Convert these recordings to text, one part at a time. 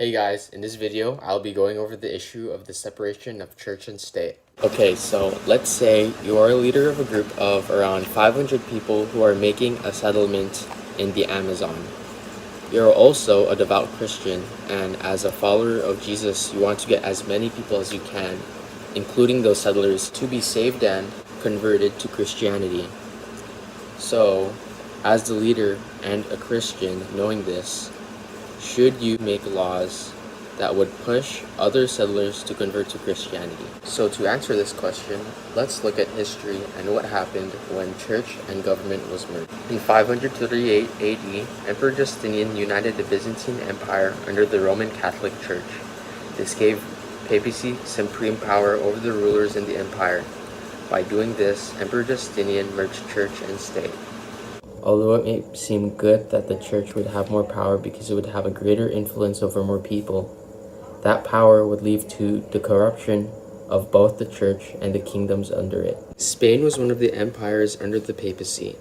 Hey guys, in this video, I'll be going over the issue of the separation of church and state. Okay, so let's say you are a leader of a group of around 500 people who are making a settlement in the Amazon. You're also a devout Christian, and as a follower of Jesus, you want to get as many people as you can, including those settlers, to be saved and converted to Christianity. So, as the leader and a Christian, knowing this, should you make laws that would push other settlers to convert to Christianity? So to answer this question, let's look at history and what happened when church and government was merged. In 538 AD, Emperor Justinian united the Byzantine Empire under the Roman Catholic Church. This gave papacy supreme power over the rulers in the empire. By doing this, Emperor Justinian merged church and state. Although it may seem good that the church would have more power because it would have a greater influence over more people, that power would lead to the corruption of both the church and the kingdoms under it. Spain was one of the empires under the papacy.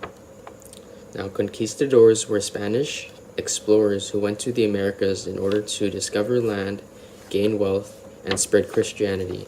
Now, conquistadors were Spanish explorers who went to the Americas in order to discover land, gain wealth, and spread Christianity.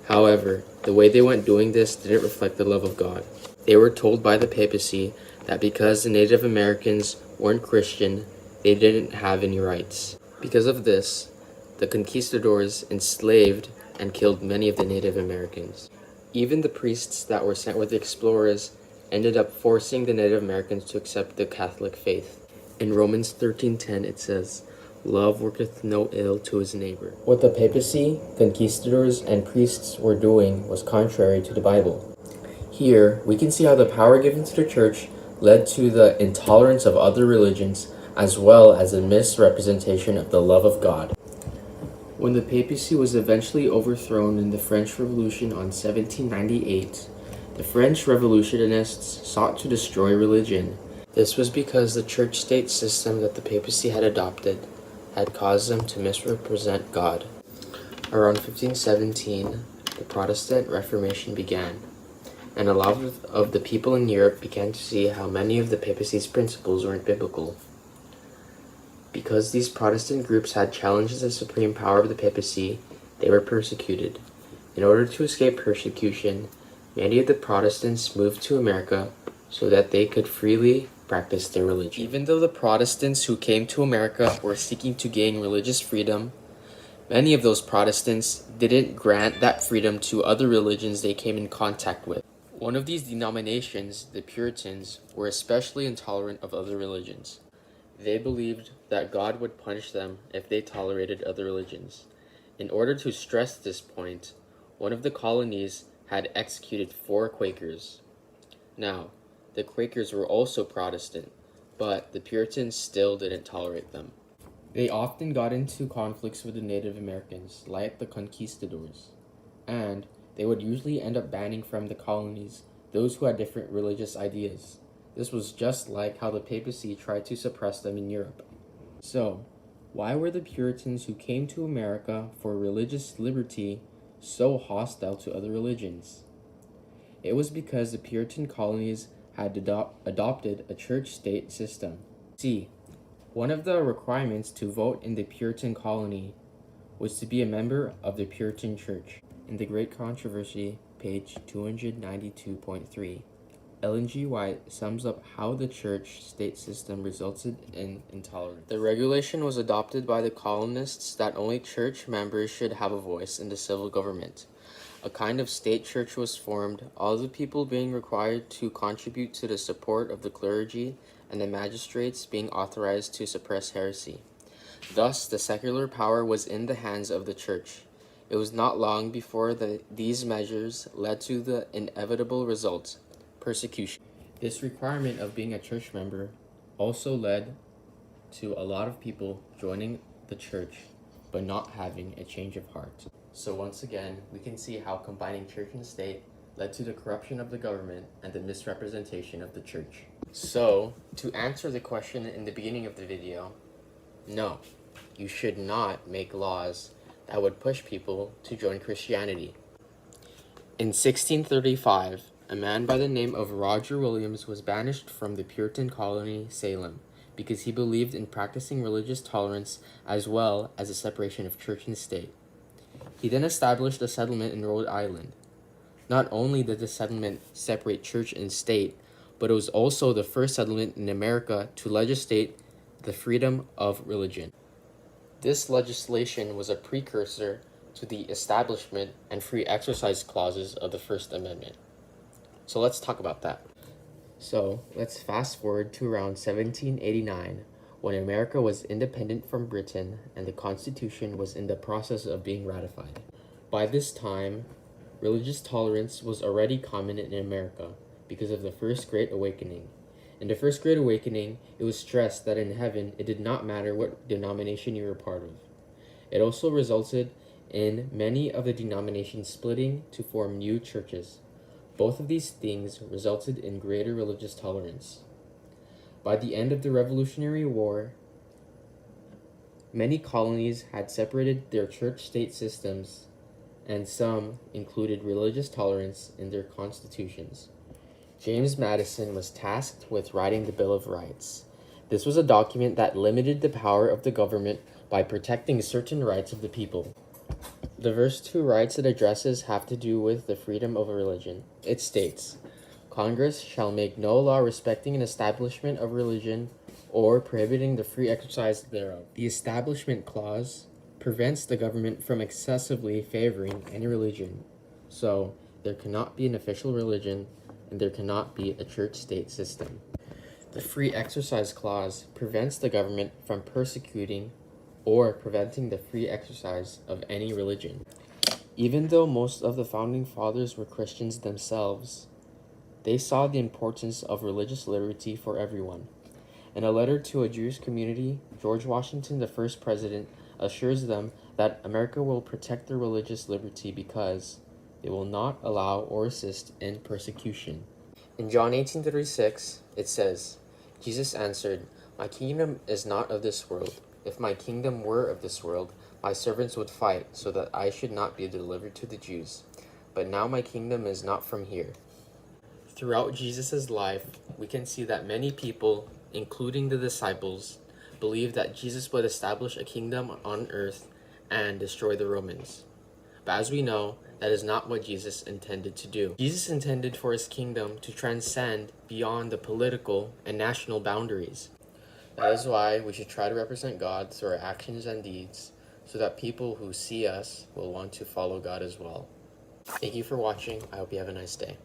However, the way they went doing this didn't reflect the love of God. They were told by the papacy that because the Native Americans weren't Christian, they didn't have any rights. Because of this, the conquistadors enslaved and killed many of the Native Americans. Even the priests that were sent with the explorers ended up forcing the Native Americans to accept the Catholic faith. In Romans 13:10 it says, "Love worketh no ill to his neighbor." What the papacy, conquistadors, and priests were doing was contrary to the Bible. Here, we can see how the power given to the church led to the intolerance of other religions, as well as a misrepresentation of the love of God. When the papacy was eventually overthrown in the French Revolution on 1798, the French revolutionists sought to destroy religion. This was because the church-state system that the papacy had adopted had caused them to misrepresent God. Around 1517, the Protestant Reformation began, and a lot of the people in Europe began to see how many of the papacy's principles weren't biblical. Because these Protestant groups had challenged the supreme power of the papacy, they were persecuted. In order to escape persecution, many of the Protestants moved to America so that they could freely practice their religion. Even though the Protestants who came to America were seeking to gain religious freedom, many of those Protestants didn't grant that freedom to other religions they came in contact with. One of these denominations, the Puritans, were especially intolerant of other religions. They believed that God would punish them if they tolerated other religions. In order to stress this point, one of the colonies had executed 4 Quakers. Now, the Quakers were also Protestant, but the Puritans still didn't tolerate them. They often got into conflicts with the Native Americans, like the conquistadors, and they would usually end up banning from the colonies those who had different religious ideas. This was just like how the papacy tried to suppress them in Europe. So, why were the Puritans who came to America for religious liberty so hostile to other religions? It was because the Puritan colonies had adopted a church-state system. See, one of the requirements to vote in the Puritan colony was to be a member of the Puritan Church. In The Great Controversy, page 292.3, Ellen G. White sums up how the church-state system resulted in intolerance. The regulation was adopted by the colonists that only church members should have a voice in the civil government. A kind of state church was formed, all the people being required to contribute to the support of the clergy and the magistrates being authorized to suppress heresy. Thus, the secular power was in the hands of the church. It was not long before these measures led to the inevitable result: persecution. This requirement of being a church member also led to a lot of people joining the church but not having a change of heart. So once again, we can see how combining church and state led to the corruption of the government and the misrepresentation of the church. So, to answer the question in the beginning of the video, no, you should not make laws that would push people to join Christianity. In 1635, a man by the name of Roger Williams was banished from the Puritan colony Salem because he believed in practicing religious tolerance as well as a separation of church and state. He then established a settlement in Rhode Island. Not only did the settlement separate church and state, but it was also the first settlement in America to legislate the freedom of religion. This legislation was a precursor to the establishment and free exercise clauses of the First Amendment. So let's talk about that. So let's fast forward to around 1789, when America was independent from Britain and the Constitution was in the process of being ratified. By this time, religious tolerance was already common in America because of the First Great Awakening. In the First Great Awakening, it was stressed that in heaven it did not matter what denomination you were part of. It also resulted in many of the denominations splitting to form new churches. Both of these things resulted in greater religious tolerance. By the end of the Revolutionary War, many colonies had separated their church-state systems, and some included religious tolerance in their constitutions. James Madison was tasked with writing the Bill of Rights. This was a document that limited the power of the government by protecting certain rights of the people. The first two rights it addresses have to do with the freedom of religion. It states, Congress shall make no law respecting an establishment of religion or prohibiting the free exercise thereof. The Establishment Clause prevents the government from excessively favoring any religion. So, there cannot be an official religion and there cannot be a church-state system. The Free Exercise Clause prevents the government from persecuting or preventing the free exercise of any religion. Even though most of the founding fathers were Christians themselves, they saw the importance of religious liberty for everyone. In a letter to a Jewish community, George Washington, the first president, assures them that America will protect their religious liberty because they will not allow or assist in persecution. In John 18:36, it says, Jesus answered, My kingdom is not of this world. If my kingdom were of this world, my servants would fight so that I should not be delivered to the Jews. But now my kingdom is not from here. Throughout Jesus' life, we can see that many people, including the disciples, believed that Jesus would establish a kingdom on earth and destroy the Romans. But as we know, that is not what Jesus intended to do. Jesus intended for his kingdom to transcend beyond the political and national boundaries. That is why we should try to represent God through our actions and deeds, so that people who see us will want to follow God as well. Thank you for watching. I hope you have a nice day.